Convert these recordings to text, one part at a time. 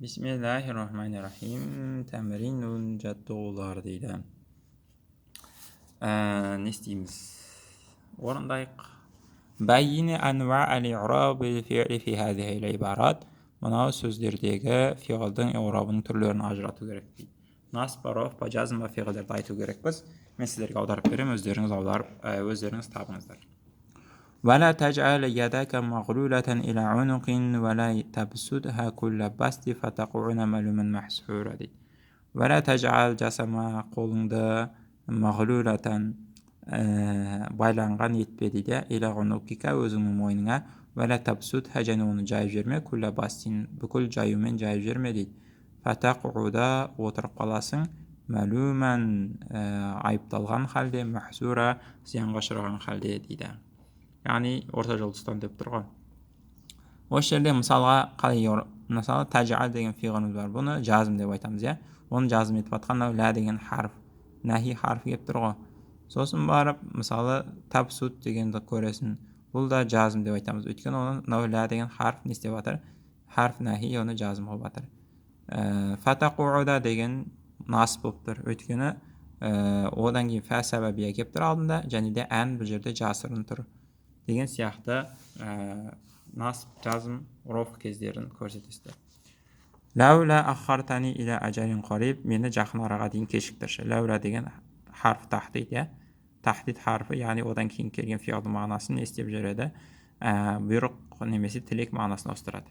Bismillahirrahmanirrahim. Тәмринун жаттығулар дейді. Не істейміз? Орындайық. Бәйіні әнуа әл-и'раб фи'ли фи хазихи al-ibarat. Мынау сөздердегі фиғылдың иғрабының түрлерін ажырату керек дейді. Насб, роф, жазм ва фиғылдарды айту керекпіз. Мен сіздерге аударып беремін, өздеріңіз табыңыздар. ولا تجعل يدك مغلولة إلى عنق ولا تبسطها كل البسط فتقعد ملوما محسورا дейді. ولا تجعل жасама қолыңды مغلولة байланған етпе дейді. إلى عنقك өзіңнің мойныңа ولا تبسطها және оны жайып жіберме كل بسط бүкіл жаюмен жайып жіберме дейді. فتقعد отырып қаласың мәлуман айыпталған халде محسورا зиянға ұшыраған халде дейді. Яғни орта жолды ұстан деп тұр ғой. Осы жерде мысалға мысалы тәжәл деген фиғылымыз бар. Бұны жазым деп айтамыз, иә. Оны жазым етіп атқан лә деген харф, нәхи харфы келіп тұр ғой. Сосын барып мысалы табсут дегенді көресің. Бұл да жазым деп айтамыз. Өйткені оны лә деген харф не істеп жатыр? Харф нәхи оны жазым қылып жатыр. Фатақуда деген насып болып тұр. Өйткені одан кейін фә сәбәбия келіп тұр алдында, және де ән бұл жерде жасырын тұр деген сияқты насып, жазым, роф кездерін көрсетесіздер. Ләула аххартани иля ажалин қариб, мені жақын араға дейін кешіктірші. Ләула деген харф тахдид, иә. Тахдид харфы, яғни одан кейін келген фиғылдың мағынасын не істеп жүреді? Бұйрық немесе тілек мағынасын ауыстырады.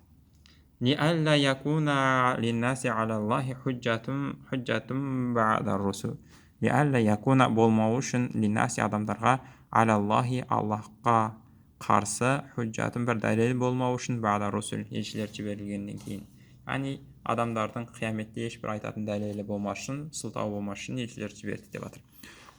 Лиәллә якуна линнаси алаллахи худжатум баъда русул. Лиәллә якуна болмауы үшін линнаси адамдарға алаллахи Аллахқа қарсы худжатым бір дәлел болмау үшін баъда русул елшілер жіберілгеннен кейін. Яғни адамдардың қияметте ешбір айтатын дәлелі болмас үшін, сылтау болмас үшін елшілер жіберді деп жатыр.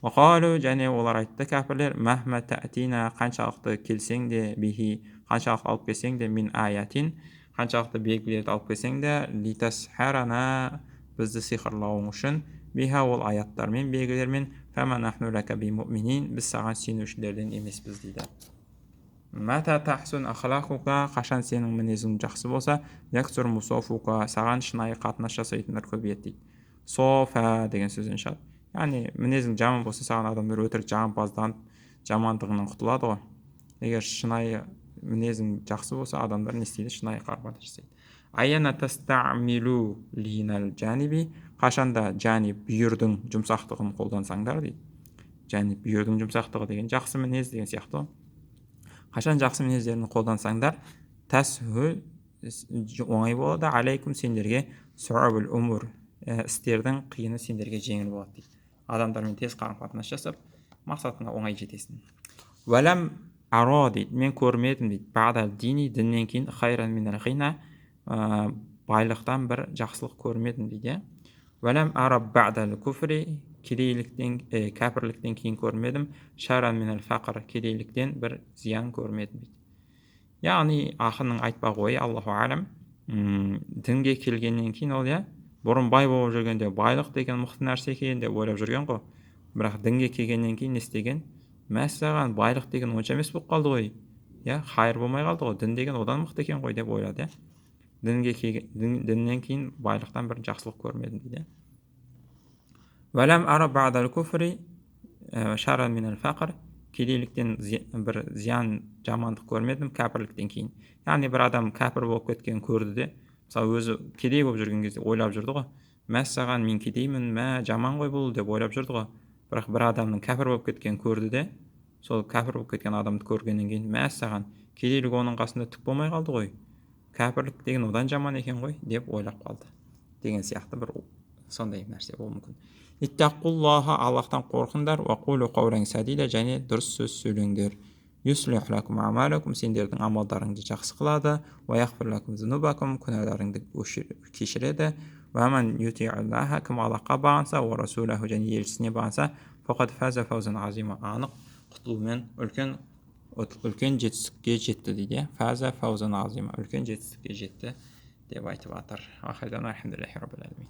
Уақалу және олар айтты кәпірлер мәхмә тәтина қаншалықты келсең де бихи қаншалықты алып келсең де мин аятин қаншалықты белгілерді алып келсең де литасхарана бізді сиқырлауың үшін биха ол аяттармен белгілермен фәма нахну лака бимуъминин біз саған сенушілерден емеспіз дейді. Мата тахсун ахлақука қашан сенің мінезің жақсы болса яксур мусофука саған шынайы қатынас жасайтындар көбейеді дейді. Софа деген сөзден шығады. Яғни мінезің жаман болса саған адамдар өтірік жағымпазданып жамандығынан құтылады ғой. Егер шынайы мінезің жақсы болса адамдар не істейді? Шынайы қарым-қатынас жасайды. Аяна тастамилу линал жаниби қашанда және бүйірдің жұмсақтығын қолдансаңдар дейді. Және бүйірдің жұмсақтығы деген жақсы мінез деген сияқты. Қашан жақсы мінездерін қолдансаңдар тәсхүл оңай болады алейкум сендерге суабул умур істердің қиыны сендерге жеңіл болады дейді. Адамдармен тез қарым-қатынас жасап мақсатыңа оңай жетесің. Вәләм аро дейді, мен көрмедім дейді. Баъдал дини діннен кейін хайран минал ғина байлықтан бір жақсылық көрмедім дейді. Вәләм араб баъдал куфри кәпірліктен кейін көрмедім. Шаран минал фақр кедейліктен бір зиян көрмедім дейді. Яғни ақынның айтпақ ойы Аллаху алам дінге келгеннен кейін ол бұрын бай болып жүргенде байлық деген мықты нәрсе екен деп ойлап жүрген ғой. Бірақ дінге келгеннен кейін не істеген? Мәссаған байлық деген онша емес болып қалды ғой. Хайыр болмай қалды ғой. Дін деген одан мықты екен ғой деп ойлады. Діннен кейін байлықтан бір жақсылық көрмедім дейді. Вәләм ара баъдал куфри шаран минал фақр кедейліктен бір зиян жамандық көрмедім кәпірліктен кейін. Яғни бір адам кәпір болып кеткен көрді де, мысалы өзі кедей болып жүрген кезде ойлап жүрді ғой. Мәссаған мен кедеймін, жаман ғой бұл деп ойлап жүрді ғой. Бірақ бір адамның кәпір болып кеткен көрді де, сол кәпір болып кеткен адамды көргеннен кейін мәссаған кедейлік оның қасында түк болмай қалды ғой. Кәпірлік деген одан жаман екен ғой деп ойлап қалды. Деген сияқты бір сондай нәрсе болуы мүмкін. Иттақуллаха Аллахтан қорқыңдар, уақулу қаулан садида және дұрыс сөз сөйлеңдер. Юслих лакум амалакум сендердің амалдарыңды жақсы қылады, ва яғфир лакум зунубакум күнәларыңды кешіреді. Ва ман юти'аллаха кім Аллахқа бағынса, ва расулаху және елшісіне бағынса, фақад фаза фаузан азима анық құтылумен үлкен жетістікке жетті дейді. Фаза фаузан азима үлкен жетістікке жетті деп айтып жатыр. Ахирдан алхамдулиллахи раббил аламин.